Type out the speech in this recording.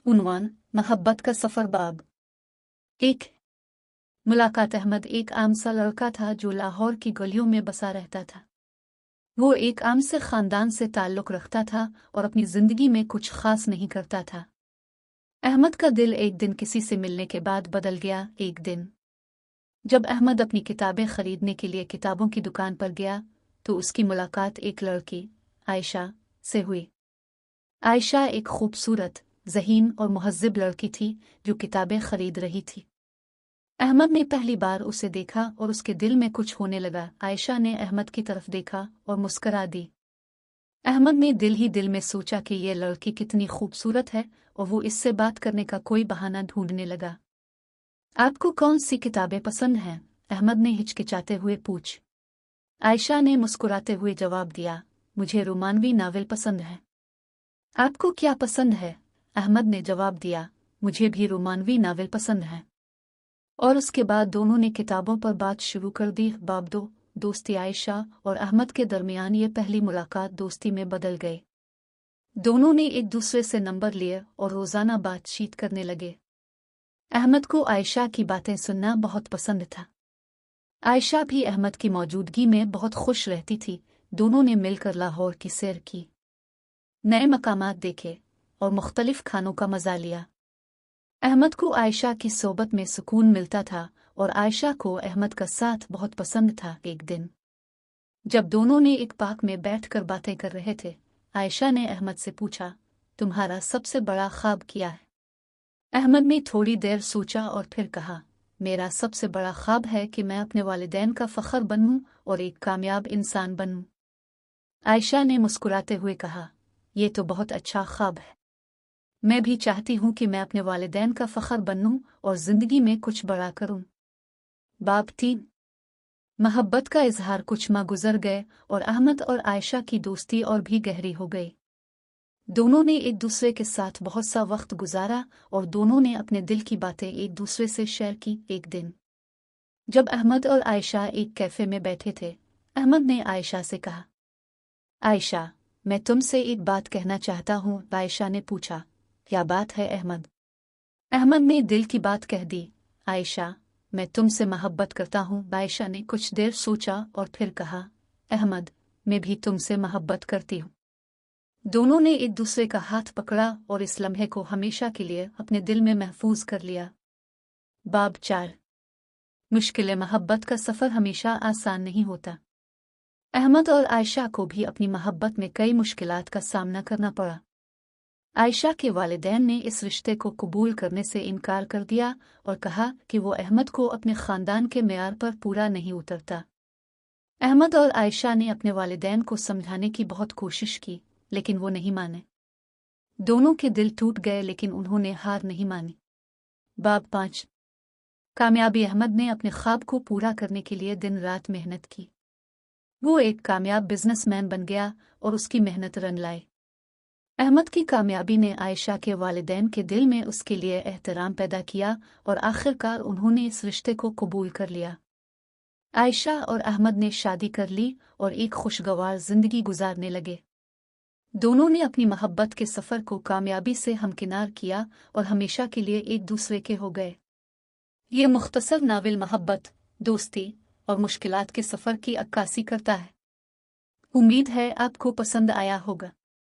उन्वान मोहब्बत का सफ़र बाब एक। मुलाकात अहमद एक आम सा लड़का था जो लाहौर की गलियों में बसा रहता था। वो एक आम से ख़ानदान से ताल्लुक़ रखता था और अपनी ज़िंदगी में कुछ ख़ास नहीं करता था। अहमद का दिल एक दिन किसी से मिलने के बाद बदल गया। एक दिन जब अहमद अपनी किताबें ख़रीदने के लिए किताबों की दुकान पर गया तो उसकी मुलाकात एक लड़की आयशा से हुई। आयशा एक खूबसूरत, ज़हीन और मुहज़्ज़िब लड़की थी जो किताबें खरीद रही थी। अहमद ने पहली बार उसे देखा और उसके दिल में कुछ होने लगा। आयशा ने अहमद की तरफ देखा और मुस्करा दी। अहमद ने दिल ही दिल में सोचा कि यह लड़की कितनी खूबसूरत है और वो इससे बात करने का कोई बहाना ढूंढने लगा। आपको कौन सी किताबें पसंद हैं? अहमद ने हिचकिचाते हुए पूछ। आयशा ने मुस्कुराते हुए जवाब दिया, मुझे रोमानवी नावल पसंद है। आपको क्या पसंद है? अहमद ने जवाब दिया, मुझे भी रोमानवी नावल पसंद है। और उसके बाद दोनों ने किताबों पर बात शुरू कर दी। बाब दो, दोस्ती। आयशा और अहमद के दरमियान ये पहली मुलाकात दोस्ती में बदल गई। दोनों ने एक दूसरे से नंबर लिए और रोज़ाना बातचीत करने लगे। अहमद को आयशा की बातें सुनना बहुत पसंद था। आयशा भी अहमद की मौजूदगी में बहुत खुश रहती थी। दोनों ने मिलकर लाहौर की सैर की, नए मकामात देखे और मुख्तलिफ खानों का मज़ा लिया। अहमद को आयशा की सोबत में सुकून मिलता था और आयशा को अहमद का साथ बहुत पसंद था। एक दिन जब दोनों ने एक पार्क में बैठकर बातें कर रहे थे, आयशा ने अहमद से पूछा, तुम्हारा सबसे बड़ा ख्वाब क्या है? अहमद ने थोड़ी देर सोचा और फिर कहा, मेरा सबसे बड़ा ख्वाब है कि मैं अपने वालिदैन का फ़ख्र बनूं और एक कामयाब इंसान बनूं। आयशा ने मुस्कुराते हुए कहा, यह तो बहुत अच्छा ख्वाब है। मैं भी चाहती हूँ कि मैं अपने वालिदैन का फ़ख्र बनूं और ज़िंदगी में कुछ बड़ा करूं। बाब 3। मोहब्बत का इजहार। कुछ माह गुजर गए और अहमद और आयशा की दोस्ती और भी गहरी हो गई। दोनों ने एक दूसरे के साथ बहुत सा वक्त गुजारा और दोनों ने अपने दिल की बातें एक दूसरे से शेयर की। एक दिन जब अहमद और आयशा एक कैफ़े में बैठे थे, अहमद ने आयशा से कहा, आयशा, मैं तुमसे एक बात कहना चाहता हूँ। आयशा ने पूछा, क्या बात है अहमद? अहमद ने दिल की बात कह दी, आयशा, मैं तुमसे मोहब्बत करता हूँ। आयशा ने कुछ देर सोचा और फिर कहा, अहमद, मैं भी तुमसे मोहब्बत करती हूँ। दोनों ने एक दूसरे का हाथ पकड़ा और इस लम्हे को हमेशा के लिए अपने दिल में महफूज कर लिया। बाब 4। मुश्किल मोहब्बत का सफ़र हमेशा आसान नहीं होता। अहमद और आयशा को भी अपनी मोहब्बत में कई मुश्किलात का सामना करना पड़ा। आयशा के वालिदैन ने इस रिश्ते को कबूल करने से इनकार कर दिया और कहा कि वो अहमद को अपने ख़ानदान के मेयार पर पूरा नहीं उतरता। अहमद और आयशा ने अपने वालिदैन को समझाने की बहुत कोशिश की, लेकिन वो नहीं माने। दोनों के दिल टूट गए, लेकिन उन्होंने हार नहीं मानी। बाब 5। कामयाबी। अहमद ने अपने ख्वाब को पूरा करने के लिए दिन रात मेहनत की। वो एक कामयाब बिजनेसमैन बन गया और उसकी मेहनत रंग लाई। अहमद की कामयाबी ने आयशा के वालिदैन के दिल में उसके लिए एहतराम पैदा किया और आखिरकार उन्होंने इस रिश्ते को कबूल कर लिया। आयशा और अहमद ने शादी कर ली और एक खुशगवार जिंदगी गुजारने लगे। दोनों ने अपनी मोहब्बत के सफ़र को कामयाबी से हमकिनार किया और हमेशा के लिए एक दूसरे के हो गए। ये मुख्तसर नावल मोहब्बत, दोस्ती और मुश्किलात के सफ़र की अक्कासी करता है। उम्मीद है आपको पसंद आया होगा।